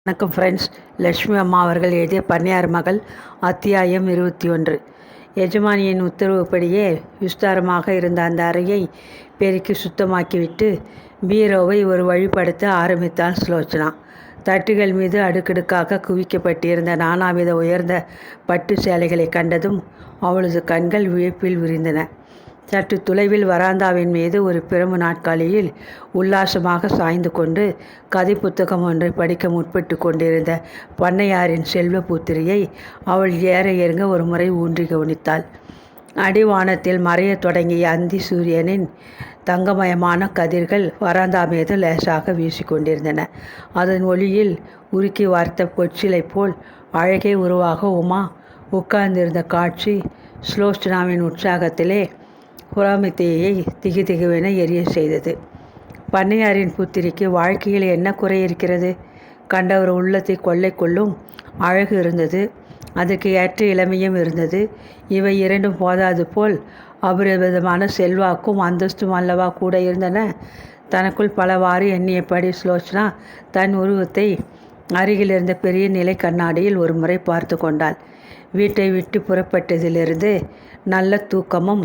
வணக்கம் ஃப்ரெண்ட்ஸ். லட்சுமி அம்மா அவர்கள் எழுதிய பண்ணையார் மகள் அத்தியாயம் 21. எஜமானியின் உத்தரவுப்படியே விஸ்தாரமாக இருந்த அந்த அறையை பெருக்கி சுத்தமாக்கிவிட்டு பீரோவை ஒரு வழிப்படுத்த ஆரம்பித்தாள் சுலோச்சனா. தட்டுகள் மீது அடுக்கடுக்காக குவிக்கப்பட்டிருந்த நானாவித உயர்ந்த பட்டு சேலைகளை கண்டதும் அவளது கண்கள் வியப்பில் விரிந்தன. சற்று தொலைவில் வராந்தாவின் மீது ஒரு பிரம்பு நாட்காலியில் உல்லாசமாக சாய்ந்து கொண்டு கதை புத்தகம் ஒன்றை படிக்க முற்பட்டு கொண்டிருந்த பண்ணையாரின் செல்வ புத்திரியை அவள் ஏற இறங்க ஒரு முறை ஊன்றி கவனித்தாள். அடிவானத்தில் மறையத் தொடங்கிய அந்தி சூரியனின் தங்கமயமான கதிர்கள் வராந்தா மீது லேசாக வீசிக்கொண்டிருந்தன. அதன் ஒளியில் உருக்கி வார்த்த கொச்சிலை போல் அழகே உருவாக உமா உட்கார்ந்திருந்த காட்சி சுலோச்சனாவின் உற்சாகத்திலே புறாமித்தையை திகுதிகுவென எரிய செய்தது. பண்ணையாரின் புத்திரிக்கு வாழ்க்கையில் என்ன குறை இருக்கிறது? கண்டவர் உள்ளத்தை கொள்ளை கொள்ளும் அழகு இருந்தது, அதற்கு ஏற்ற இளமையும் இருந்தது. இவை இரண்டும் போதாது போல் அபரிவிதமான செல்வாக்கும் அந்தஸ்தும் அல்லவா கூட இருந்தன. தனக்குள் பலவாறு எண்ணியபடி சுலோச்சனா தன் உருவத்தை அருகில் இருந்த பெரிய நிலை கண்ணாடியில் ஒரு முறை பார்த்து கொண்டாள். வீட்டை விட்டு புறப்பட்டதிலிருந்து நல்ல தூக்கமும்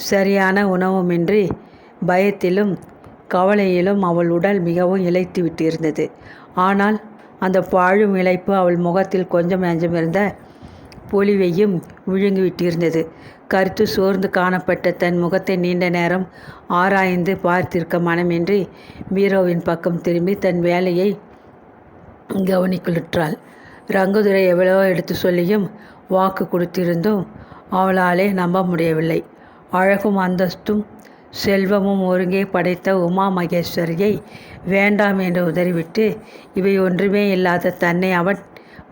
சரியான உணவுமின்றி பயத்திலும் கவலையிலும் அவள் உடல் மிகவும் இளைத்து விட்டிருந்தது. ஆனால் அந்த பாழும் இளைப்பு அவள் முகத்தில் கொஞ்சம் நஞ்சமிருந்த பொலிவையும் விழுங்கிவிட்டிருந்தது. கருத்து சோர்ந்து காணப்பட்ட தன் முகத்தை நீண்ட நேரம் ஆராய்ந்து பார்த்திருக்க மனமின்றி பீரோவின் பக்கம் திரும்பி தன் வேலையை கவனிக்குள்ளாள். ரங்குதுரை எவ்வளவோ எடுத்து சொல்லியும் வாக்கு கொடுத்திருந்தும் அவளாலே நம்ப முடியவில்லை. அழகும் அந்தஸ்தும் செல்வமும் ஒருங்கே படைத்த உமா மகேஸ்வரியை வேண்டாம் என்று உதறிவிட்டு இவை ஒன்றுமே இல்லாத தன்னை அவன்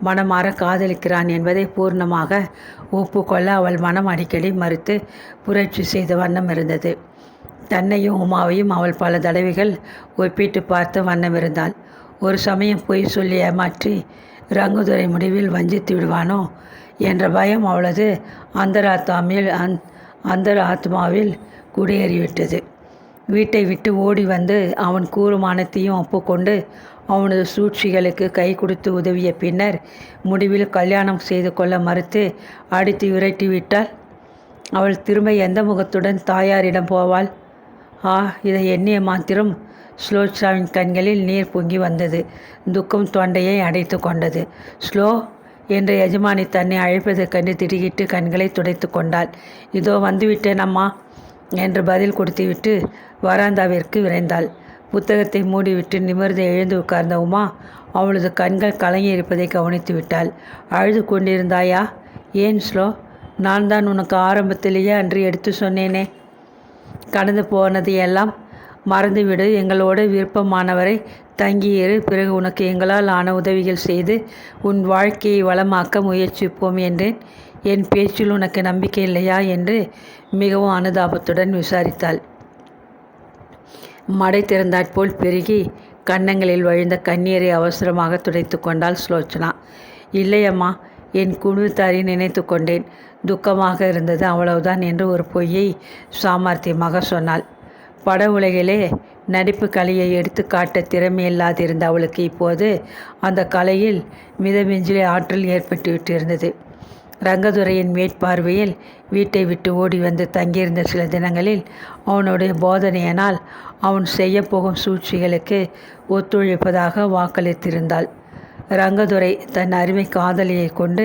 மனமாற காதலிக்கிறான் என்பதை பூர்ணமாக ஒப்புக்கொள்ள அவள் மனம் அடிக்கடி மறுத்து புரட்சி செய்த வண்ணம் இருந்தது. தன்னையும் உமாவையும் அவள் பல தடவைகள் ஒப்பிட்டு பார்த்த வண்ணம் இருந்தாள். ஒரு சமயம் பொய் சொல்லி ஏமாற்றி ரங்குதுரை முடிவில் வஞ்சித்து விடுவானோ என்ற பயம் அவளது அந்தராத்மாவில் குடியேறிவிட்டது. வீட்டை விட்டு ஓடி வந்து அவன் கூறும் அனைத்தையும் ஒப்புக்கொண்டு அவனது சூழ்ச்சிகளுக்கு கை கொடுத்து உதவிய பின்னர் முடிவில் கல்யாணம் செய்து கொள்ள மறுத்து அடித்து விரட்டிவிட்டாள். அவள் திரும்ப எந்த முகத்துடன் தாயாரிடம் போவாள்? இதை எண்ணிய மாத்திரம் சுலோச்சனாவின் கண்களில் நீர் பொங்கி வந்தது. துக்கம் தொண்டையை அடைத்து கொண்டது. ஸ்லோ என்ற எஜமானி தன்னை அழைப்பதைக் கண்டு திடுக்கிட்டு கண்களை துடைத்து கொண்டாள். இதோ வந்துவிட்டேன் அம்மா என்று பதில் கொடுத்துவிட்டு வராந்தாவிற்கு விரைந்தாள். புத்தகத்தை மூடிவிட்டு நிமிர்ந்து எழுந்து உட்கார்ந்த உமா அவளது கண்கள் கலங்கியிருப்பதை கவனித்து விட்டாள். அழுது கொண்டிருந்தாயா? ஏன் ஸ்லோ? நான் தான் உனக்கு ஆரம்பத்திலேயே அன்று எடுத்து சொன்னேனே. கடந்து போனது எல்லாம் மறந்துவிடு, எங்களோடு விருப்பமானவரை தங்கியிரு, பிறகு உனக்கு எங்களால் ஆன உதவிகள் செய்து உன் வாழ்க்கையை வளமாக்க முயற்சிப்போம் என்றேன். என் பேச்சில் உனக்கு நம்பிக்கை இல்லையா என்று மிகவும் அனுதாபத்துடன் விசாரித்தாள். மடை திறந்தாற்போல் பெருகி கன்னங்களில் வழிந்த கண்ணீரை அவசரமாக துடைத்து கொண்டாள் சுலோச்சனா. இல்லையம்மா, என் குடும்பத்தாரை நினைத்து கொண்டேன். துக்கமாக இருந்தது, அவ்வளவுதான் என்று ஒரு பொய்யை சாமர்த்தியமாக சொன்னாள். பட உலகிலே நடிப்பு கலையை எடுத்து காட்ட திறமையில்லாதிருந்த அவளுக்கு இப்போது அந்த கலையில் மிதமிஞ்சிலே ஆற்றல் ஏற்பட்டுவிட்டிருந்தது. ரங்கதுரையின் மேற்பார்வையில் வீட்டை விட்டு ஓடி வந்து தங்கியிருந்த சில தினங்களில் அவனுடைய போதனையினால் அவன் செய்யப்போகும் சூழ்ச்சிகளுக்கு ஒத்துழைப்பதாக வாக்களித்திருந்தாள். ரங்கதுரை தன் அருமை காதலியை கொண்டு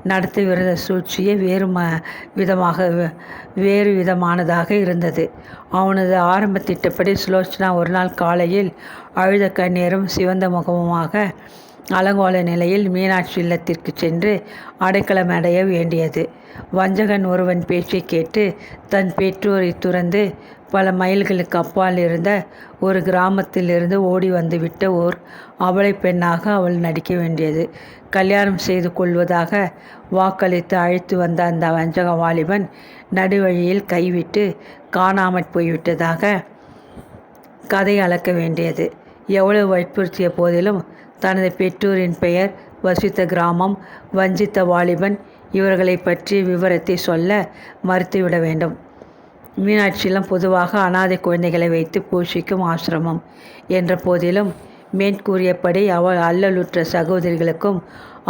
நடத்திவிருந்த சூழ்ச்சியை வேறு விதமானதாக இருந்தது. அவனது ஆரம்ப திட்டப்படி சுலோச்சனா ஒரு நாள் காலையில் அழுத கண்ணீரும் சிவந்த முகமுமாக அலங்கோல நிலையில் மீனாட்சி இல்லத்திற்கு சென்று அடைக்கலம் அடைய வேண்டியது. வஞ்சகன் ஒருவன் பேச்சை கேட்டு தன் பெற்றோரை துறந்து பல மைல்களுக்கு அப்பால் இருந்த ஒரு கிராமத்திலிருந்து ஓடி வந்துவிட்ட ஓர் அவளை பெண்ணாக அவள் நடிக்க வேண்டியது. கல்யாணம் செய்து கொள்வதாக வாக்களித்து அழைத்து வந்த அந்த வஞ்சக வாலிபன் நடுவழியில் கைவிட்டு காணாமற் போய்விட்டதாக கதை அளக்க வேண்டியது. எவ்வளவு வற்புறுத்திய போதிலும் தனது பெற்றோரின் பெயர், வசித்த கிராமம், வஞ்சித்த வாலிபன் இவர்களை பற்றிய விவரத்தை சொல்ல மறுத்துவிட வேண்டும். மீனாட்சியிலும் பொதுவாக அனாதை குழந்தைகளை வைத்து போஷிக்கும் ஆசிரமம் என்ற போதிலும் மேற்கூறியபடி அவள் அல்லலுற்ற சகோதரிகளுக்கும்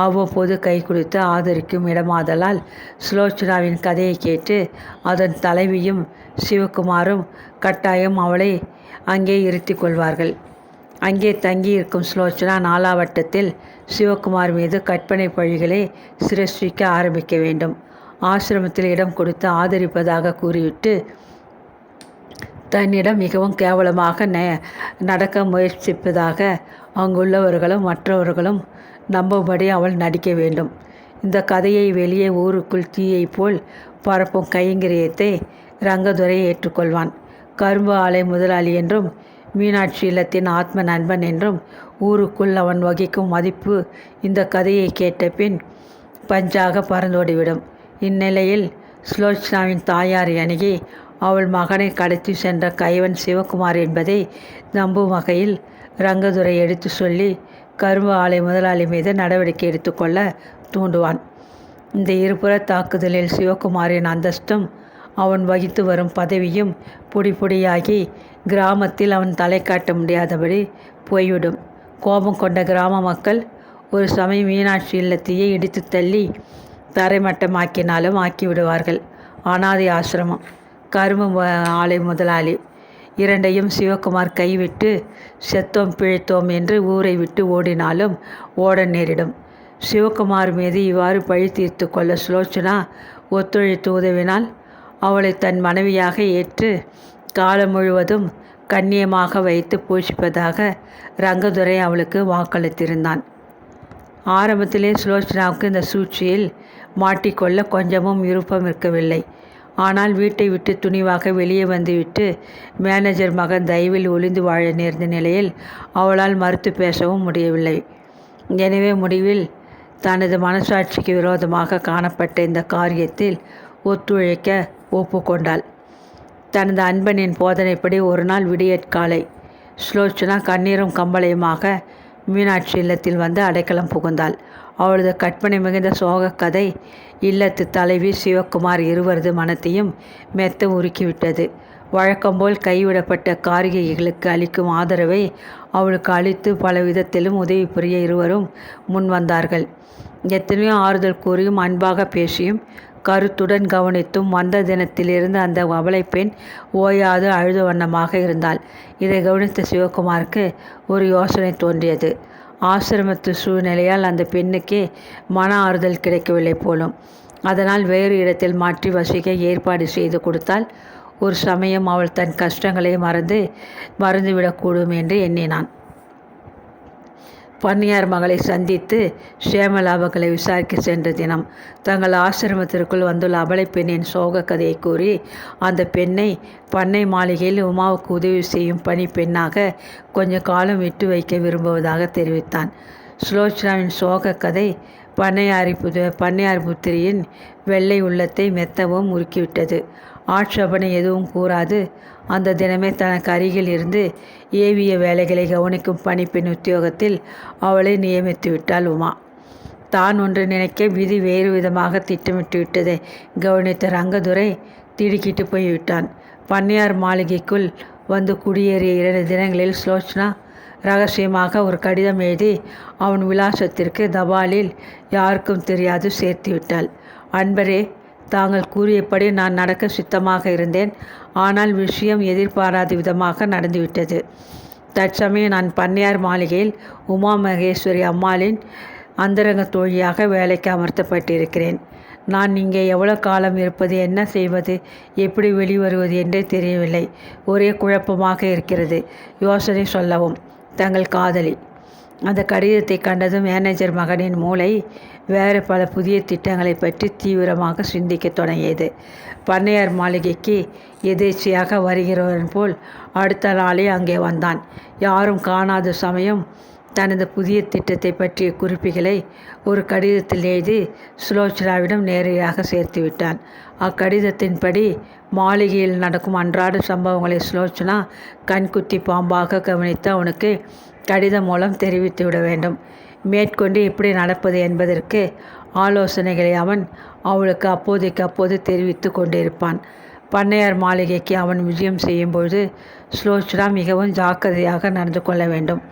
அவ்வப்போது கை கொடுத்து ஆதரிக்கும் இடமாதலால் சுலோச்சனாவின் கதையை கேட்டு அதன் தலைவியும் சிவகுமாரும் கட்டாயம் அவளை அங்கே இருத்தி கொள்வார்கள். அங்கே தங்கியிருக்கும் சுலோச்சனா நாலாவட்டத்தில் சிவகுமார் மீது கற்பனை பழிகளை சிரஷ்டிக்க ஆரம்பிக்க வேண்டும். ஆசிரமத்தில் இடம் கொடுத்து ஆதரிப்பதாக கூறிவிட்டு தன்னிடம் மிகவும் கேவலமாக நடக்க முயற்சிப்பதாக அங்குள்ளவர்களும் மற்றவர்களும் நம்பும்படி அவள் நடிக்க வேண்டும். இந்த கதையை வெளியே ஊருக்குள் தீயை போல் பரப்பும் கைங்கரியத்தை ரங்கதுரை ஏற்றுக்கொள்வான். கரும்பு ஆலை முதலாளி என்றும் மீனாட்சி இல்லத்தின் ஆத்ம நண்பன் என்றும் ஊருக்குள் அவன் வகிக்கும் மதிப்பு இந்த கதையை கேட்ட பின் பஞ்சாக பறந்தோடிவிடும். இந்நிலையில் சுலோச்சனாவின் தாயாரை அணுகி அவள் மகனை கடத்தி சென்ற கைவன் சிவகுமார் என்பதை நம்பும் வகையில் ரங்கதுரை எடுத்து சொல்லி கரும்பு ஆலை முதலாளி மீது நடவடிக்கை எடுத்துக்கொள்ள தூண்டுவான். இந்த இருபுற தாக்குதலில் சிவகுமாரின் அந்தஸ்தும் அவன் வகித்து வரும் பதவியும் பொடியாகி கிராமத்தில் அவன் தலை காட்ட முடியாதபடி போய்விடும். கோபம் கொண்ட கிராம மக்கள் ஒரு சமயம் மீனாட்சி இல்லத்தையே இடித்து தள்ளி தரைமட்டமாக்கினாலும் ஆக்கிவிடுவார்கள். அனாதை ஆசிரமம், கரும்பு ஆலை முதலாளி இரண்டையும் சிவகுமார் கைவிட்டு செத்தோம் பிழைத்தோம் என்று ஊரை விட்டு ஓடினாலும் ஓட நேரிடும். சிவகுமார் மீது இவ்வாறு பழி தீர்த்து கொள்ள சுலோச்சனா ஒத்துழைத்து உதவினால் அவளை தன் மனைவியாக ஏற்று காலம் முழுவதும் கண்ணியமாக வைத்து பூஷிப்பதாக ரங்கதுரை அவளுக்கு வாக்களித்திருந்தான். ஆரம்பத்திலே சுலோச்சனாவுக்கு இந்த சூழ்ச்சியில் மாட்டிக்கொள்ள கொஞ்சமும் விருப்பம் இருக்கவில்லை. ஆனால் வீட்டை விட்டு துணிவாக வெளியே வந்துவிட்டு மேனேஜர் மகன் தயவில் ஒளிந்து வாழ நேர்ந்த நிலையில் அவளால் மறுத்து பேசவும் முடியவில்லை. எனவே முடிவில் தனது மனசாட்சிக்கு விரோதமாக காணப்பட்ட இந்த காரியத்தில் ஒத்துழைக்க ஒப்புக்கொண்டாள். தனது அன்பனின் போதனைப்படி ஒரு நாள் விடியற்காலை சுலோச்சனா கண்ணீரும் கம்பளையுமாக மீனாட்சி இல்லத்தில் வந்து அடைக்கலம் புகுந்தாள். அவளது கற்பனை மிகுந்த சோக கதை இல்லத்து தலைவி சிவகுமார் இருவரது மனத்தையும் மெத்த உருக்கிவிட்டது. வழக்கம்போல் கைவிடப்பட்ட காரிகைகளுக்கு அளிக்கும் ஆதரவை அவளுக்கு அளித்து பல விதத்திலும் உதவி புரிய இருவரும் முன் வந்தார்கள். எத்தனையோ ஆறுதல் கூறியும் அன்பாக பேசியும் கருத்துடன் கவனித்தும் வந்த தினத்திலிருந்து அந்த அவளை பெண் ஓயாது அழுத வண்ணமாக இருந்தாள். இதை கவனித்த சிவகுமாருக்கு ஒரு யோசனை தோன்றியது. ஆசிரமத்து சூழ்நிலையால் அந்த பெண்ணுக்கே மன ஆறுதல் கிடைக்கவில்லை போலும். அதனால் வேறு இடத்தில் மாற்றி வசிக்க ஏற்பாடு செய்து கொடுத்தால் ஒரு சமயம் அவள் தன் கஷ்டங்களை மறந்துவிடக்கூடும் என்று எண்ணினான். பண்ணையார் மகளை சந்தித்து சேமலாபங்களை விசாரிக்க சென்ற தினம் தங்கள் ஆசிரமத்திற்குள் வந்துள்ள அபலை பெண்ணின் சோக கதையை கூறி அந்த பெண்ணை பண்ணை மாளிகையில் உமாவுக்கு உதவி செய்யும் பணி பெண்ணாக கொஞ்ச காலம் விட்டு வைக்க விரும்புவதாக தெரிவித்தான். சுலோச்சனாவின் சோக கதை பண்ணையார் புத்திரியின் வெள்ளை உள்ளத்தை மெத்தவும் முறுக்கிவிட்டது. ஆட்சேபனை எதுவும் கூறாது அந்த தினமே தனக்கு அருகில் இருந்து ஏவிய வேலைகளை கவனிக்கும் பணிப்பெண் உத்தியோகத்தில் அவளை நியமித்து விட்டாள் உமா. தான் ஒன்று நினைக்க விதி வேறு விதமாக திட்டமிட்டு விட்டதை கவனித்த ரங்கதுரை திடுக்கிட்டு போய்விட்டான். பண்ணையார் மாளிகைக்குள் வந்து குடியேறிய 2 தினங்களில் சுலோச்சனா ரகசியமாக ஒரு கடிதம் எழுதி அவன் விலாசத்திற்கு தபாலில் யாருக்கும் தெரியாது சேர்த்து விட்டாள். அன்பரே, தாங்கள் கூறியபடி நான் நடக்க சித்தமாக இருந்தேன். ஆனால் விஷயம் எதிர்பாராத விதமாக நடந்துவிட்டது. தற்சமயம் நான் பண்ணையார் மாளிகையில் உமா மகேஸ்வரி அம்மாளின் அந்தரங்க தோழியாக வேலைக்கு அமர்த்தப்பட்டிருக்கிறேன். நான் இங்கே எவ்வளோ காலம் இருப்பது, என்ன செய்வது, எப்படி வெளிவருவது என்றே தெரியவில்லை. ஒரே குழப்பமாக இருக்கிறது. யோசனை சொல்லவும். தங்கள் காதலி. அந்த கடிதத்தை கண்டதும் மேனேஜர் மகனின் மூளை வேறு பல புதிய திட்டங்களை பற்றி தீவிரமாக சிந்திக்க தொடங்கியது. பண்ணையார் மாளிகைக்கு எதேச்சையாக வருகிறவன் போல் அடுத்த நாளே அங்கே வந்தான். யாரும் காணாத சமயம் தனது புதிய திட்டத்தை பற்றிய குறிப்புகளை ஒரு கடிதத்தில் எழுதி சுலோச்சனாவிடம் நேரடியாக சேர்த்து விட்டான். அக்கடிதத்தின்படி மாளிகையில் நடக்கும் அன்றாட சம்பவங்களை சுலோச்சனா கண்குத்தி பாம்பாக கவனித்து அவனுக்கு கடிதம் மூலம் தெரிவித்து விட வேண்டும். மேற்கொண்டு எப்படி நடப்பது என்பதற்கு ஆலோசனைகளை அவன் அவளுக்கு அப்போது தெரிவித்து கொண்டிருப்பான். பண்ணையார் மாளிகைக்கு அவன் விஜயம் செய்யும்பொழுது சுலோச்சனா மிகவும் ஜாக்கிரதையாக நடந்து கொள்ள வேண்டும்.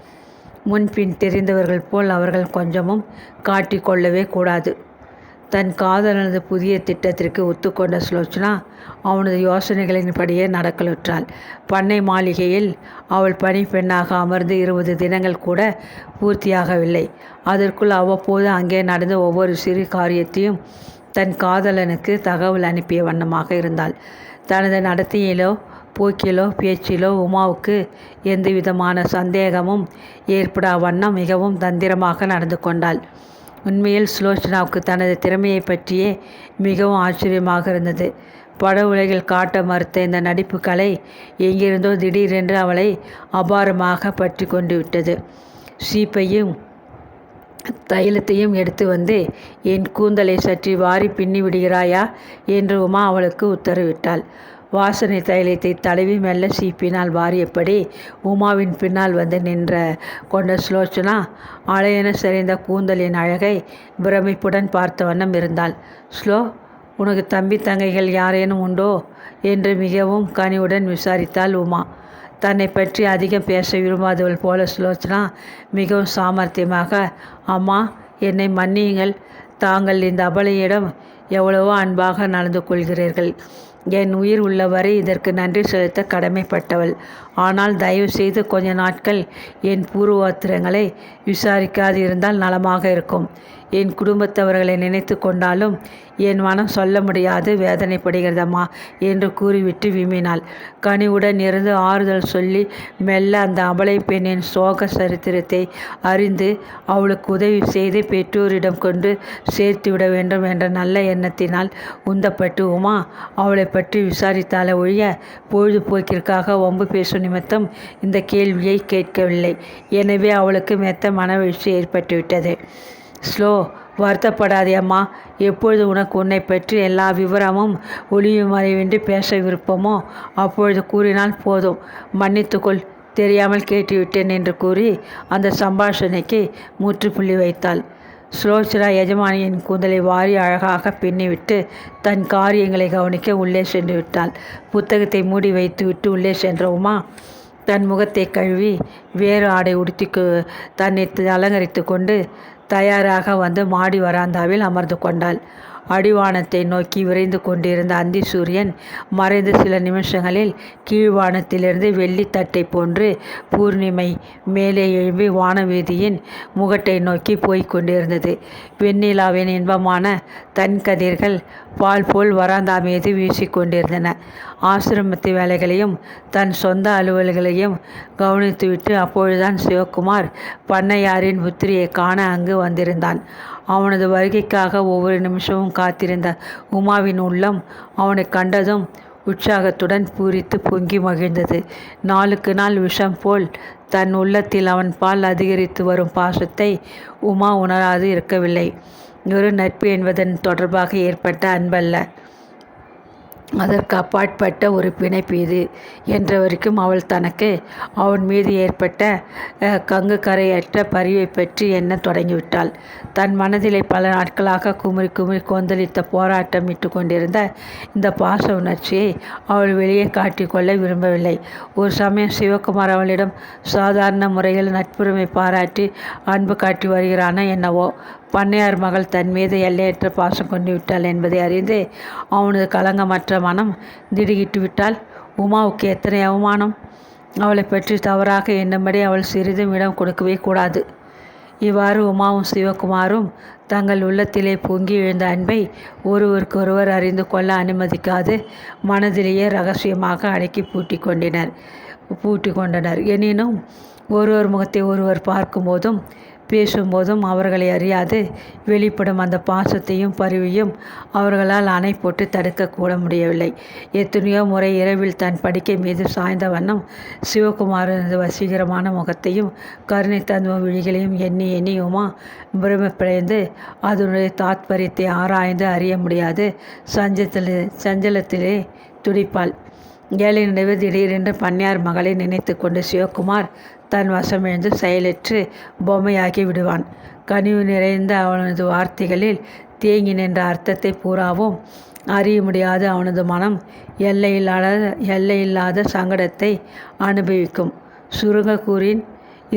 முன்பின் தெரிந்தவர்கள் போல் அவர்கள் கொஞ்சமும் காட்டிக்கொள்ளவே கூடாது. தன் காதலனது புதிய திட்டத்திற்கு ஒத்துக்கொண்ட சுலோச்சனா அவனது யோசனைகளின்படியே நடக்கலுற்றாள். பண்ணை மாளிகையில் அவள் பணிப்பெண்ணாக அமர்ந்து 20 தினங்கள் கூட பூர்த்தியாகவில்லை. அதற்குள் அவ்வப்போது அங்கே நடந்த ஒவ்வொரு சிறு காரியத்தையும் தன் காதலனுக்கு தகவல் அனுப்பிய வண்ணமாக இருந்தாள். தனது நடத்தையிலோ போக்கிலோ பேச்சிலோ உமாவுக்கு எந்தவிதமான சந்தேகமும் ஏற்படா வண்ணம் மிகவும் தந்திரமாக நடந்து கொண்டாள். உண்மையில் சுலோச்சனாவுக்கு தனது திறமையை பற்றியே மிகவும் ஆச்சரியமாக இருந்தது. பட உலகில் காட்ட மறுத்த இந்த நடிப்பு கலை எங்கிருந்தோ திடீரென்று அவளை அபாரமாக பற்றி கொண்டு விட்டது. சீப்பையும் தைலத்தையும் எடுத்து வந்து என் கூந்தலை சற்றி வாரி பின்னி விடுகிறாயா என்று உமா அவளுக்கு உத்தரவிட்டாள். வாசனை தைலத்தை தடவி மெல்ல சீப்பினால் வாரியபடி உமாவின் பின்னால் வந்து நின்ற கொண்ட சுலோச்சனா அலையென சரிந்த கூந்தலின் அழகை பிரமிப்புடன் பார்த்த வண்ணம் இருந்தாள். ஸ்லோ, உனக்கு தம்பி தங்கைகள் யாரேனும் உண்டோ என்று மிகவும் கனிவுடன் விசாரித்தாள் உமா. தன்னை பற்றி அதிகம் பேச விரும்பாதவள் போல சுலோச்சனா மிகவும் சாமர்த்தியமாக, அம்மா, என்னை மன்னியுங்கள். தாங்கள் இந்த அபலையிடம் எவ்வளவோ அன்பாக நடந்து கொள்கிறீர்கள். என் உயிர் உள்ளவரை இதற்கு நன்றி செலுத்த கடமைப்பட்டவள். ஆனால் தயவு செய்து கொஞ்ச நாட்கள் என் பூர்வோத்திரங்களை விசாரிக்காது இருந்தால் நலமாக இருக்கும். என் குடும்பத்தவர்களை நினைத்து கொண்டாலும் என் மனம் சொல்ல முடியாது வேதனைப்படுகிறதம்மா என்று கூறிவிட்டு விம்மினாள். கனிவுடன் இருந்து ஆறுதல் சொல்லி மெல்ல அந்த அபலை பெண்ணின் சோக சரித்திரத்தை அறிந்து அவளுக்கு உதவி செய்து பெற்றோரிடம் கொண்டு சேர்த்துவிட வேண்டும் என்ற நல்ல எண்ணத்தினால் உந்தப்பட்டு உமா அவளை பற்றி விசாரித்தாலே ஒழிய பொழுதுபோக்கிற்காக வம்பு பேசும் நிமித்தம் இந்த கேள்வியை கேட்கவில்லை. எனவே அவளுக்கு மெத்த மனவீழ்ச்சி ஏற்பட்டுவிட்டது. ஸ்லோ, வருத்தப்படாதே அம்மா. எப்பொழுது உனக்கு உன்னை பற்றி எல்லா விவரமும் ஒளிவு மறைவின்றி பேச விருப்பமோ அப்பொழுது கூறினால் போதும். மன்னித்துக்கொள், தெரியாமல் கேட்டுவிட்டேன் என்று கூறி அந்த சம்பாஷணைக்கு முற்றுப்புள்ளி வைத்தாள். சுலோச்சனா எஜமானியின் கூந்தலை வாரி அழகாக பின்னிவிட்டு தன் காரியங்களை கவனிக்க உள்ளே சென்று விட்டாள். புத்தகத்தை மூடி வைத்துவிட்டு உள்ளே சென்ற உமா தன் முகத்தை கழுவி வேறு ஆடை உடுத்தி தன்னை அலங்கரித்து கொண்டு தயாராக வந்து மாடி வராந்தாவில் அமர்ந்து கொண்டாள். அடிவானத்தை நோக்கி விரைந்து கொண்டிருந்த அந்தி சூரியன் மறைந்த சில நிமிஷங்களில் கீழ்வானத்திலிருந்து வெள்ளித்தட்டை போன்று பூர்ணிமை மேலே எழும்பி வானவீதியின் முகட்டை நோக்கி போய்க் கொண்டிருந்தது. வெண்ணிலாவின் இன்பமான தன் கதிர்கள் பால் போல் வராந்தா மீது வீசிக்கொண்டிருந்தன. ஆசிரமத்து வேலைகளையும் தன் சொந்த அலுவல்களையும் கவனித்துவிட்டு அப்பொழுதுதான் சிவகுமார் பண்ணையாரின் புத்திரியை காண அங்கு வந்திருந்தான். அவனது வருகைக்காக ஒவ்வொரு நிமிஷமும் காத்திருந்த உமாவின் உள்ளம் அவனை கண்டதும் உற்சாகத்துடன் பூரித்து பொங்கி மகிழ்ந்தது. நாளுக்கு நாள் விஷம் போல் தன் உள்ளத்தில் அவன் பால் அதிகரித்து வரும் பாசத்தை உமா உணராது இருக்கவில்லை. ஒரு நட்பு என்பதன் தொடர்பாக ஏற்பட்ட அன்பல்ல, அதற்கு அப்பாற்பட்ட ஒரு பிணைப்பு இது என்ற வரைக்கும் அவள் தனக்கு அவன் மீது ஏற்பட்ட கங்கு கரையற்ற பரிவை பற்றி எண்ண தொடங்கிவிட்டாள். தன் மனதிலே பல நாட்களாக குமுறி குமுறி கொந்தளித்த போராட்டம் இட்டு கொண்டிருந்த இந்த பாச உணர்ச்சியை அவள் வெளியே காட்டிக்கொள்ள விரும்பவில்லை. ஒரு சமயம் சிவகுமார் அவளிடம் சாதாரண முறையில் நட்புரிமை பாராட்டி அன்பு காட்டி வருகிறானா என்னவோ. பண்ணையார் மகள் தன் மீது எல்லையற்ற பாசம் கொண்டு விட்டாள் என்பதை அறிந்து அவனது கலங்கமற்ற மனம் திடுகிட்டு விட்டாள். உமாவுக்கு எத்தனை அவமானம்! அவளை பற்றி தவறாக எண்ணும்படி அவள் சிறிதும் இடம் கொடுக்கவே கூடாது. இவ்வாறு உமாவும் சிவகுமாரும் தங்கள் உள்ளத்திலே பொங்கி எழுந்த அன்பை ஒருவருக்கொருவர் அறிந்து கொள்ள அனுமதிக்காது மனதிலேயே ரகசியமாக அடக்கி பூட்டி கொண்டனர். எனினும் ஒருவர் முகத்தை ஒருவர் பார்க்கும்போதும் பேசும்போதும் அவர்களை அறியாது வெளிப்படும் அந்த பாசத்தையும் பரிவையும் அவர்களால் அணை போட்டு தடுக்க கூட முடியவில்லை. எத்தனையோ முறை இரவில் தன் படுக்கை மீது சாய்ந்த வண்ணம் சிவகுமாரனது வசீகரமான முகத்தையும் கருணை தந்துவ விழிகளையும் எண்ணி எண்ணி உமா பிரமிப்படைந்து அதனுடைய தாத்பரியத்தை ஆராய்ந்து அறிய முடியாது சஞ்சலத்திலே துடிப்பாள். ஏழை நினைவு திடீரென்று பண்ணையார் மகளை நினைத்து கொண்டு சிவகுமார் தன் வசமிழந்து செயலற்று பொம்மையாகி விடுவான். கனிவு நிறைந்த அவனது வார்த்தைகளில் தேங்கி நின்ற அர்த்தத்தை பூராவும் அறிய முடியாது அவனது மனம் எல்லையில்லாத சங்கடத்தை அனுபவிக்கும். சுருங்க கூறின்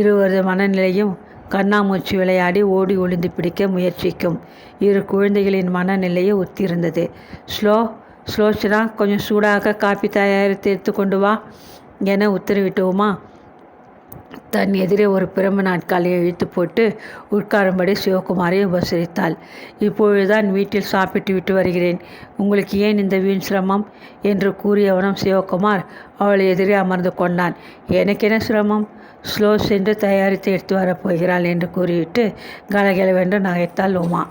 இருவரது மனநிலையும் கண்ணாமூச்சி விளையாடி ஓடி ஒளிந்து பிடிக்க முயற்சிக்கும் இரு குழந்தைகளின் மனநிலையை ஒத்திருந்தது. ஸ்லோச்சனா, கொஞ்சம் சூடாக காப்பி தயாரித்து எடுத்து கொண்டு வா என உத்தரவிட்டு உமா தன் எதிரே ஒரு பிரம்பு நாட்காலியை இழுத்து போட்டு உட்காரும்படி சிவகுமாரை உபசரித்தாள். இப்பொழுதுதான் வீட்டில் சாப்பிட்டு விட்டு வருகிறேன். உங்களுக்கு ஏன் இந்த வீண் சிரமம் என்று கூறியவனும் சிவகுமார் அவள் எதிரே அமர்ந்து கொண்டான். எனக்கென சிரமம்? ஸ்லோ சென்று தயாரித்து எடுத்து வரப்போகிறாள் என்று கூறிவிட்டு கலகலவென்று நகைத்தாள் உமா.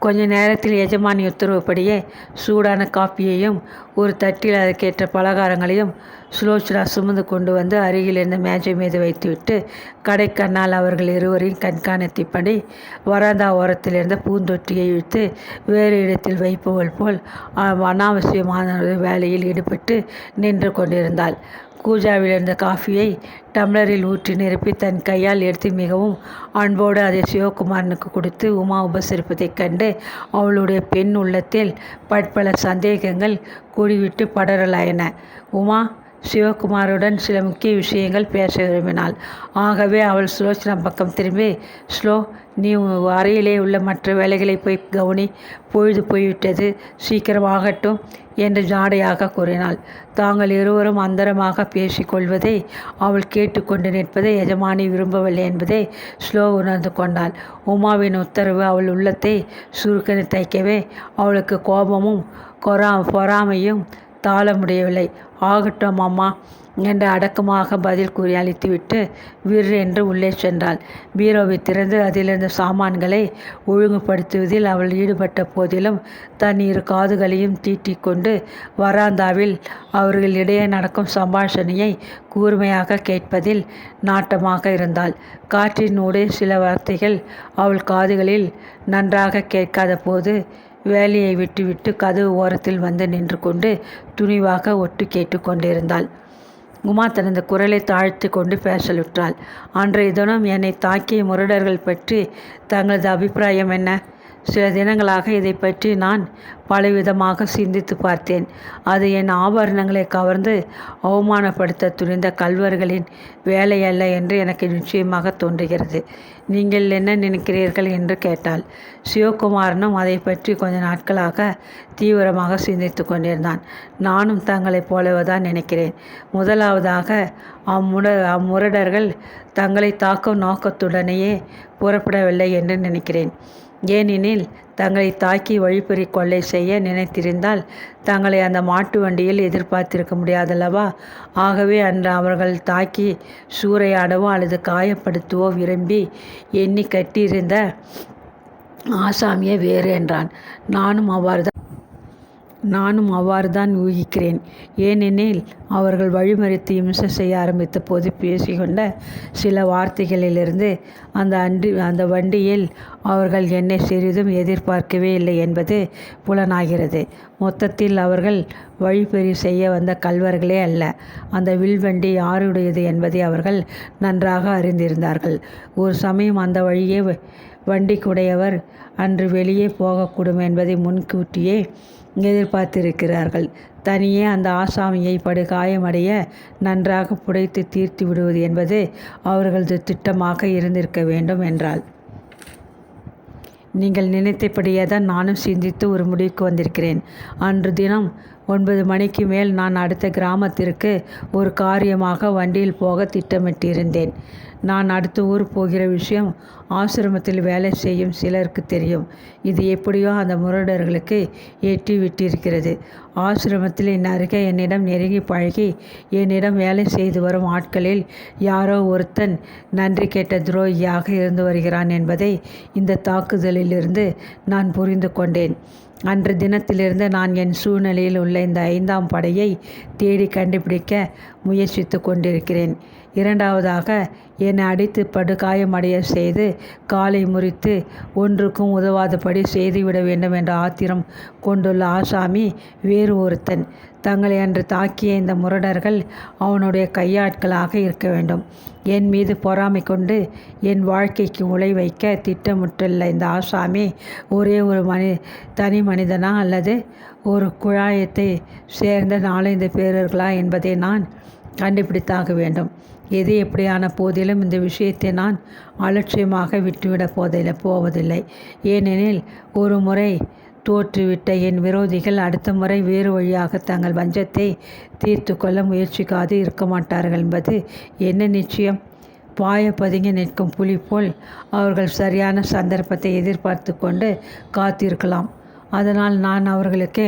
கொஞ்ச நேரத்தில் எஜமானி உத்தரவுப்படியே சூடான காப்பியையும் ஒரு தட்டில் அதற்கேற்ற பலகாரங்களையும் சுலோச்சனா சுமந்து கொண்டு வந்து அருகில் இருந்த மேஜை மீது வைத்துவிட்டு கடைக்கண்ணால் அவர்கள் இருவரையும் கண்காணித்தபடி வராந்தா ஓரத்தில் இருந்த பூந்தொட்டியை இழுத்து வேறு இடத்தில் வைப்பவள் போல் அனாவசியமான வேலையில் ஈடுபட்டு நின்று கொண்டிருந்தாள். கூஜாவில் இருந்த காஃபியை டம்ளரில் ஊற்றி நிரப்பி தன் கையால் எடுத்து மிகவும் அன்போடு அதை சிவகுமாரனுக்கு கொடுத்து உமா உபசரிப்பதைக் கண்டு அவளுடைய பெண் உள்ளத்தில் பற்பல சந்தேகங்கள் கூடிவிட்டு படரலாயின. உமா சிவகுமாருடன் சில முக்கிய விஷயங்கள் பேச விரும்பினாள். ஆகவே அவள் சுலோச்சனா பக்கம் திரும்பி, ஸ்லோ, நீ அறையிலே உள்ள மற்ற வேலைகளை போய் கவனி, பொழுது போய்விட்டது, சீக்கிரம் ஆகட்டும் என்று ஜாடையாக கூறினாள். தாங்கள் இருவரும் அந்தரமாக பேசிக்கொள்வதை அவள் கேட்டுக்கொண்டு நிற்பதை எஜமானி விரும்பவில்லை என்பதை ஸ்லோ உணர்ந்து கொண்டாள். உமாவின் உத்தரவு அவள் உள்ளத்தை சுருக்கென தைக்கவே அவளுக்கு கோபமும் பொறாமையும் தாழ முடியவில்லை. ஆகட்டும் அம்மா என்று அடக்கமாக பதில் கூறி அளித்துவிட்டு விர் என்று உள்ளே சென்றாள். பீரோவை திறந்து அதிலிருந்த சாமான்களை ஒழுங்குபடுத்துவதில் அவள் ஈடுபட்ட போதிலும் தன் இரு காதுகளையும் தீட்டிக்கொண்டு வராந்தாவில் அவர்களிடையே நடக்கும் சம்பாஷணையை கூர்மையாக கேட்பதில் நாட்டமாக இருந்தாள். காற்றினூடே சில வார்த்தைகள் அவள் காதுகளில் நன்றாக கேட்காத போது வேலையை விட்டுவிட்டு கதவு ஓரத்தில் வந்து நின்று கொண்டு துணிவாக ஒட்டு கேட்டு கொண்டிருந்தாள். உமா தனது குரலை தாழ்த்தி கொண்டு பேசலுற்றாள். அன்றைய தினம் என்னை தாக்கிய முரடர்கள் பற்றி தங்களது அபிப்பிராயம் என்ன? சில தினங்களாக இதை பற்றி நான் பலவிதமாக சிந்தித்து பார்த்தேன். அது என் ஆபரணங்களை கவர்ந்து அவமானப்படுத்த துணிந்த கள்வர்களின் வேலை அல்ல என்று எனக்கு நிச்சயமாக தோன்றுகிறது. நீங்கள் என்ன நினைக்கிறீர்கள் என்று கேட்டாள். சிவகுமாரனும் அதை பற்றி கொஞ்ச நாட்களாக தீவிரமாக சிந்தித்து கொண்டிருந்தான். நானும் தங்களைப் போலவேதான் நினைக்கிறேன். முதலாவதாக அம்முரடர்கள் தங்களை தாக்கும் நோக்கத்துடனேயே புறப்படவில்லை என்று நினைக்கிறேன். ஏனெனில் தங்களை தாக்கி வழிப்பறி கொள்ளை செய்ய நினைத்திருந்தால் தங்களை அந்த மாட்டு வண்டியில் எதிர்பார்த்திருக்க முடியாதல்லவா? ஆகவே அன்று அவர்கள் தாக்கி சூறையாடவோ அல்லது காயப்படுத்தவோ விரும்பி எண்ணி கட்டியிருந்த ஆசாமியை வேறு என்றான். நானும் அவ்வாறு தான் ஊகிக்கிறேன். ஏனெனில் அவர்கள் வழிமறித்து இம்சை செய்ய ஆரம்பித்த போது பேசிக்கொண்ட சில வார்த்தைகளிலிருந்து அந்த வண்டியில் அவர்கள் என்னை சிறிதும் எதிர்பார்க்கவே இல்லை என்பது புலனாகிறது. மொத்தத்தில் அவர்கள் வழிப்பறி செய்ய வந்த கள்வர்களே அல்ல. அந்த வில்வண்டி யாருடையது என்பதை அவர்கள் நன்றாக அறிந்திருந்தார்கள். ஒரு சமயம் அந்த வழியே வண்டிக்குடையவர் அன்று வெளியே போகக்கூடும் என்பதை முன்கூட்டியே எதிர்பார்த்திருக்கிறார்கள். தனியே அந்த ஆசாமியை படுகாயமடைய நன்றாக புடைத்து தீர்த்து விடுவது என்பது அவர்களது திட்டமாக இருந்திருக்க வேண்டும் என்றாள். நீங்கள் நினைத்தபடியே தான் நானும் சிந்தித்து ஒரு முடிவுக்கு வந்திருக்கிறேன். அன்று தினம் 9 மணிக்கு மேல் நான் அடுத்த கிராமத்திற்கு ஒரு காரியமாக வண்டியில் போக திட்டமிட்டிருந்தேன். நான் அடுத்த ஊர் போகிற விஷயம் ஆசிரமத்தில் வேலை செய்யும் சிலருக்கு தெரியும். இது எப்படியோ அந்த முரடர்களுக்கு எட்டி விட்டிருக்கிறது. ஆசிரமத்தில் என் அருகே என்னிடம் நெருங்கி பழகி என்னிடம் வேலை செய்து வரும் ஆட்களில் யாரோ ஒருத்தன் நன்றி கேட்ட துரோகியாக இருந்து வருகிறான் என்பதை இந்த தாக்குதலிலிருந்து நான் புரிந்து கொண்டேன். அன்று தினத்திலிருந்து நான் என் சூழ்நிலையில் உள்ள இந்த 5ஆம் படையை தேடி கண்டுபிடிக்க முயற்சித்து கொண்டிருக்கிறேன். இரண்டாவதாக, என்னை அடித்து படுகாயமடைய செய்து காலை முறித்து ஒன்றுக்கும் உதவாதபடி செய்துவிட வேண்டும் என்ற ஆத்திரம் கொண்டுள்ள ஆசாமி வேறு ஒருத்தன். தங்களை அன்று தாக்கிய இந்த முரடர்கள் அவனுடைய கையாட்களாக இருக்க வேண்டும். என் மீது பொறாமை கொண்டு என் வாழ்க்கைக்கு உலை வைக்க திட்டமிட்டுள்ள இந்த ஆசாமி ஒரே ஒரு தனி மனிதனா அல்லது ஒரு குழாயத்தை சேர்ந்த 4-5 பேரர்களா என்பதை நான் கண்டுபிடித்தாக வேண்டும். எது எப்படியான போதிலும் இந்த விஷயத்தை நான் அலட்சியமாக விட்டுவிடப் போவதில்லை. ஏனெனில் ஒரு முறை தோற்றுவிட்ட என் விரோதிகள் அடுத்த முறை வேறு வழியாக தங்கள் வஞ்சத்தை தீர்த்து கொள்ள முயற்சிக்காது இருக்க மாட்டார்கள் என்பது என்ன நிச்சயம்? பாய பதுங்கி நிற்கும் புலி போல் அவர்கள் சரியான சந்தர்ப்பத்தை எதிர்பார்த்து கொண்டு காத்திருக்கலாம். அதனால் நான் அவர்களுக்கு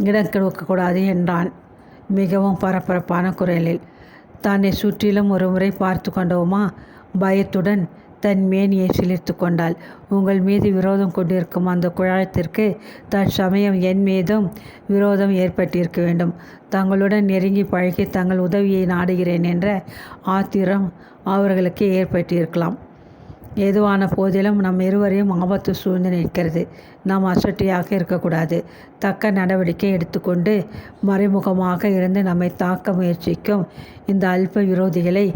இடம் கொடுக்கக்கூடாது என்றான் மிகவும் பரபரப்பான குரலில். தன்னை சுற்றிலும் ஒரு முறை பார்த்து கொண்ட உமா பயத்துடன் தன் மேனியை சிலிர்த்து கொண்டாள். உங்கள் மீது விரோதம் கொண்டிருக்கும் அந்த குழாயத்திற்கு தற்சமயம் என் மீதும் விரோதம் ஏற்பட்டிருக்க வேண்டும். தங்களுடன் நெருங்கி பழகி தங்கள் உதவியை நாடுகிறேன் என்ற ஆத்திரம் அவர்களுக்கு ஏற்பட்டிருக்கலாம். எதுவான போதிலும் நம் இருவரையும் ஆபத்து சூழ்ந்து நிற்கிறது. நாம் அசட்டையாக இருக்கக்கூடாது. தக்க நடவடிக்கை எடுத்துக்கொண்டு மறைமுகமாக இருந்து நம்மை தாக்க முயற்சிக்கும் இந்த அல்ப விரோதிகளை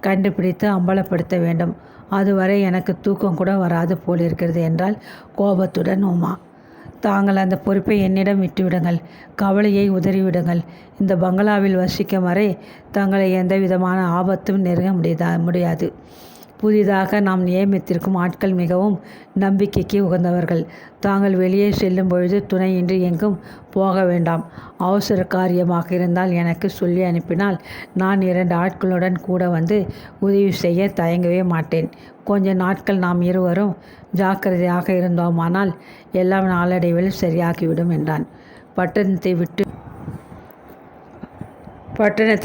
கண்டுபிடித்து அம்பலப்படுத்த வேண்டும். அதுவரை எனக்கு தூக்கம் கூட வராது போலிருக்கிறது என்றால் கோபத்துடன் உமா. தாங்கள் அந்த பொறுப்பை என்னிடம் விட்டுவிடுங்கள். கவலையை உதறிவிடுங்கள். இந்த பங்களாவில் வசிக்கும் வரை தங்களை எந்த விதமான ஆபத்தும் நெருங்க முடியாது. புதிதாக நாம் நியமித்திருக்கும் ஆட்கள் மிகவும் நம்பிக்கைக்கு உகந்தவர்கள். தாங்கள் வெளியே செல்லும் பொழுது துணையின்றி எங்கும் போக வேண்டாம். அவசர காரியமாக இருந்தால் எனக்கு சொல்லி அனுப்பினால் நான் 2 ஆட்களுடன் கூட வந்து உதவி செய்ய தயங்கவே மாட்டேன். கொஞ்ச நாட்கள் நாம் இருவரும் ஜாக்கிரதையாக இருந்தோமானால் எல்லாம் நாளடைவில் சரியாகிவிடும் என்றான். பட்டணத்தை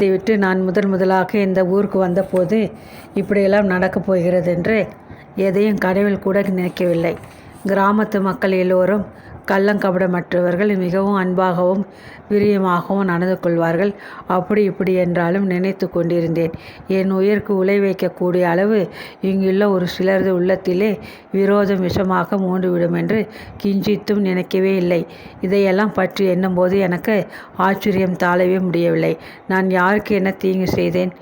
விட்டு நான் முதலாக இந்த ஊருக்கு வந்தபோது இப்படியெல்லாம் நடக்கப் போகிறது என்று எதையும் கனவில் கூட நினைக்கவில்லை. கிராமத்து மக்கள் எல்லோரும் கள்ளங்கபடமற்றவர்கள், மிகவும் அன்பாகவும் பிரியமாகவும் நடந்து கொள்வார்கள். அப்படி இப்படி என்றாலும் நினைத்து கொண்டிருந்தேன். என் உயிருக்கு உலை வைக்கக்கூடிய அளவு இங்குள்ள ஒரு சிலரது உள்ளத்திலே விரோதம் விஷமாக மூண்டுவிடும் என்று கிஞ்சித்தும் நினைக்கவே இல்லை. இதையெல்லாம் பற்றி எண்ணும்போது எனக்கு ஆச்சரியம் தாழவே முடியவில்லை. நான் யாருக்கு என்ன தீங்கு செய்தேன்?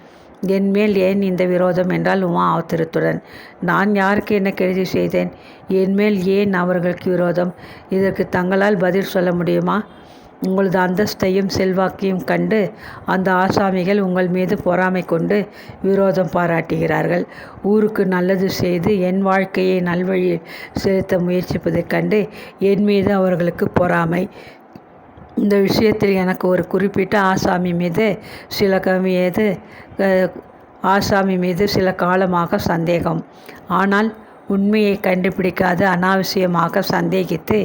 என்மேல் ஏன் இந்த விரோதம் என்றால் உமா ஆத்திரத்துடன். நான் யாருக்கு என்ன கெடுதி செய்தேன்? என்மேல் ஏன் அவர்களுக்கு விரோதம்? இதற்கு தங்களால் பதில் சொல்ல முடியுமா? உங்களது அந்தஸ்தையும் செல்வாக்கையும் கண்டு அந்த ஆசாமிகள் உங்கள் மீது பொறாமை கொண்டு விரோதம் பாராட்டுகிறார்கள். ஊருக்கு நல்லது செய்து என் வாழ்க்கையை நல்வழியில் செலுத்த முயற்சிப்பதைக் கண்டு என் மீது அவர்களுக்கு பொறாமை. இந்த விஷயத்தில் எனக்கு ஒரு குறிப்பிட்ட ஆசாமி மீது சில காலமாக சந்தேகம். ஆனால் உண்மையை கண்டுபிடிக்காது அனாவசியமாக சந்தேகித்து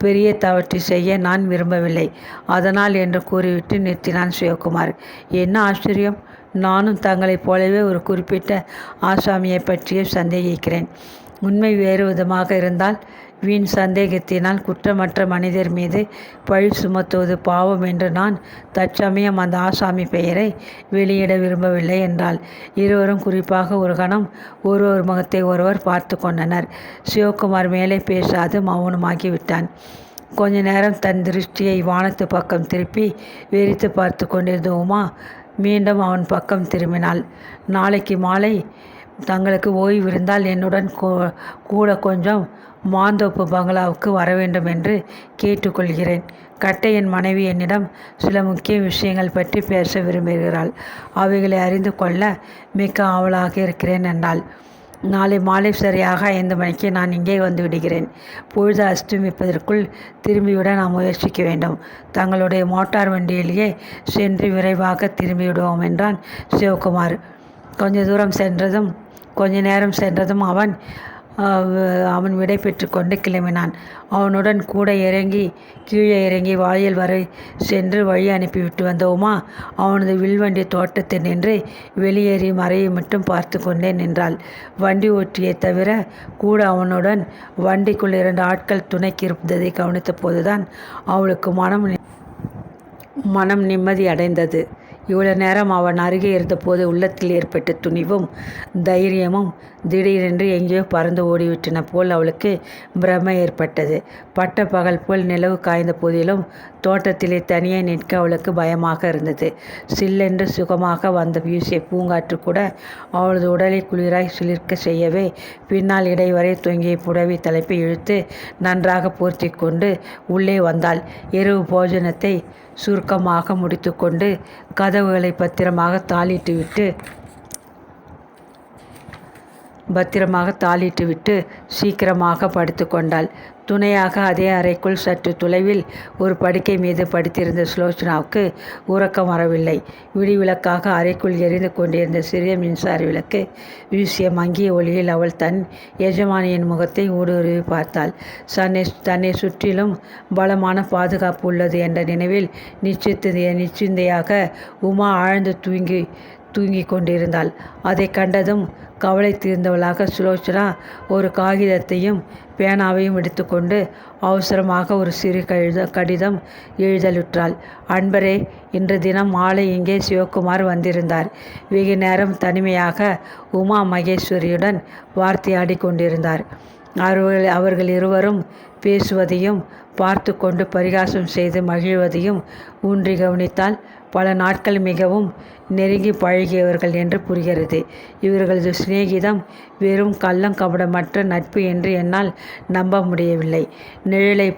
பெரிய தவற்றை செய்ய நான் விரும்பவில்லை. அதனால் என்று கூறிவிட்டு நிறுத்தினான் சிவகுமார். என்ன ஆச்சரியம்! நானும் தங்களைப் போலவே ஒரு குறிப்பிட்ட ஆசாமியை பற்றியே சந்தேகிக்கிறேன். உண்மை வேறு விதமாக இருந்தால் வீண் சந்தேகத்தினால் குற்றமற்ற மனிதர் மீது பழி சுமத்துவது பாவம் என்று நான் தற்சமயம் அந்த ஆசாமி பெயரை வெளியிட விரும்பவில்லை என்றால். இருவரும் குறிப்பாக ஒரு கணம் ஒருவர் முகத்தை ஒருவர் பார்த்து கொண்டனர். சிவகுமார் மேலே பேசாது மௌனமாகிவிட்டான். கொஞ்ச நேரம் தன் திருஷ்டியை வானத்து பக்கம் திருப்பி வெறித்து பார்த்து கொண்டிருந்த உமா மீண்டும் அவன் பக்கம் திரும்பினாள். நாளைக்கு மாலை தங்களுக்கு ஓய்வு இருந்தால் என்னுடன் கூட கொஞ்சம் மாந்தோப்பு பங்களாவுக்கு வர வேண்டும் என்று கேட்டுக்கொள்கிறேன். கட்டையன் மனைவி என்னிடம் சில முக்கிய விஷயங்கள் பற்றி பேச விரும்புகிறாள். அவைகளை அறிந்து கொள்ள மிக்க ஆவலாக இருக்கிறேன் என்றாள். நாளை மாலை சரியாக 5 மணிக்கு நான் இங்கே வந்து விடுகிறேன். பொழுது அஸ்தமிப்பதற்குள் திரும்பிவிட நாம் முயற்சிக்க வேண்டும். தங்களுடைய மோட்டார் வண்டியிலேயே சென்று விரைவாக திரும்பிவிடுவோம் என்றான் சிவகுமார். கொஞ்ச நேரம் சென்றதும் அவன் விடை பெற்று கொண்டு கிளம்பினான். அவனுடன் கூட கீழே இறங்கி வாயில் வரை சென்று வழி அனுப்பிவிட்டு வந்த உமா அவனது வில்வண்டி தோட்டத்தில் நின்று வெளியேறி மறையை மட்டும் பார்த்து கொண்டே நின்றாள். வண்டி ஓட்டியை தவிர கூட அவனுடன் வண்டிக்குள் 2 ஆட்கள் துணைக்கு இருப்பதை கவனித்த போதுதான் அவளுக்கு மனம் நிம்மதி அடைந்தது. இவ்வளவு நேரம் அவன் அருகே இருந்தபோது உள்ளத்தில் ஏற்பட்ட துணிவும் தைரியமும் திடீரென்று எங்கேயோ பறந்து ஓடிவிட்டன போல் அவளுக்கு பிரமை ஏற்பட்டது. பட்ட பகல் போல் நிலவு காய்ந்த போதிலும் தோட்டத்திலே தனியே நிற்க அவளுக்கு பயமாக இருந்தது. சில்லென்று சுகமாக வந்து வீசிய பூங்காற்று கூட அவளது உடலை குளிராய் சிலிர்க்க செய்யவே பின்னால் இடைவரை தொங்கிய புடவை தலைப்பை இழுத்து நன்றாக போர்த்தி கொண்டு உள்ளே வந்தாள். இரவு போஜனத்தை சுருக்கமாக முடித்து கொண்டு கதவுகளை பத்திரமாக தாளிட்டு விட்டு பத்திரமாக தாளிட்டு விட்டு சீக்கிரமாக படுத்து கொண்டாள். துணையாக அதே அறைக்குள் சற்று தொலைவில் ஒரு படுக்கை மீது படுத்திருந்த சுலோச்சனாவுக்கு உறக்கம் வரவில்லை. விடிவிளக்காக அறைக்குள் எரிந்து கொண்டிருந்த சிறிய மின்சார விளக்கு வீசிய மங்கிய ஒளியில் அவள் தன் எஜமானியின் முகத்தை ஊடுருவி பார்த்தாள். தன்னை சுற்றிலும் பலமான பாதுகாப்பு உள்ளது என்ற நினைவில் நிச்சிந்தையாக உமா ஆழ்ந்து தூங்கி கொண்டிருந்தாள். அதை கண்டதும் கவலை தீர்ந்தவளாக சுலோச்சனா ஒரு காகிதத்தையும் பேனாவையும் எடுத்துக்கொண்டு அவசரமாக ஒரு சிறு கடிதம் எழுதலுற்றாள். அன்பரே, இன்று தினம் மாலை இங்கே சிவகுமார் வந்திருந்தார். வெகு நேரம் தனிமையாக உமா மகேஸ்வரியுடன் வார்த்தையாடி கொண்டிருந்தார். அவர்கள் இருவரும் பேசுவதையும் பார்த்து கொண்டு பரிகாசம் செய்து மகிழ்வதையும் ஊன்றி கவனித்தால் பல நாட்கள் மிகவும் நெருங்கி பழகியவர்கள் என்று புரிகிறது. இவர்களது சிநேகிதம் வெறும் கள்ளங்கபடமற்ற நட்பு என்று என்னால் நம்ப முடியவில்லை. நிழலை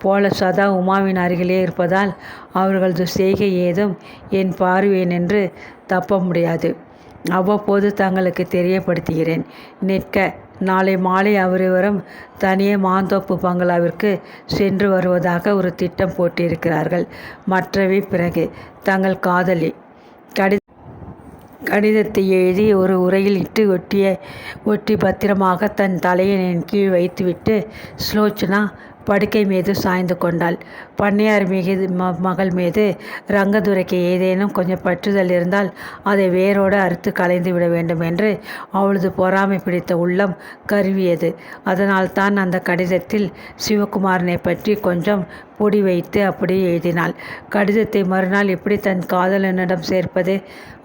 போல சதா உமாவின் அருகிலே இருப்பதால் அவர்களது செய்கை ஏதும் என் பார்வையினின்று தப்ப முடியாது. அவ்வப்போது தங்களுக்கு தெரியப்படுத்துகிறேன். நிற்க நாளை மாலை அவரிவரும் தனியே மாந்தோப்பு பங்களாவிற்கு சென்று வருவதாக ஒரு திட்டம் போட்டிருக்கிறார்கள். மற்றவை பிறகு. தங்கள் காதலி. கடிதத்தை எழுதி ஒரு உரையில் இட்டு ஒட்டி பத்திரமாக தன் தலையணியின் கீழ் வைத்துவிட்டு சுலோச்சனா படுக்கை மீது சாய்ந்து கொண்டாள். பண்ணையார் மகள் மீது ரங்கதுரைக்கு ஏதேனும் கொஞ்சம் பற்றுதல் இருந்தால் அதை வேரோடு அறுத்து களைந்து விட வேண்டும் என்று அவளது பொறாமை பிடித்த உள்ளம் கருவியது. அதனால் தான் அந்த கடிதத்தில் சிவகுமாரனை பற்றி கொஞ்சம் பொடி வைத்து அப்படியே எழுதினாள். கடிதத்தை மறுநாள் எப்படி தன் காதலனிடம் சேர்ப்பது?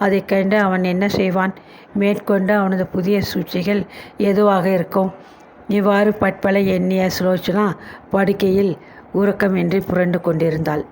அதை கண்டு அவன் என்ன செய்வான்? மேற்கொண்டு அவனது புதிய சூழ்ச்சிகள் எதுவாக இருக்கும்? இவ்வாறு பற்பல எண்ணிய சுலோச்சனா படுக்கையில் உறக்கமின்றி புரண்டு கொண்டிருந்தாள்.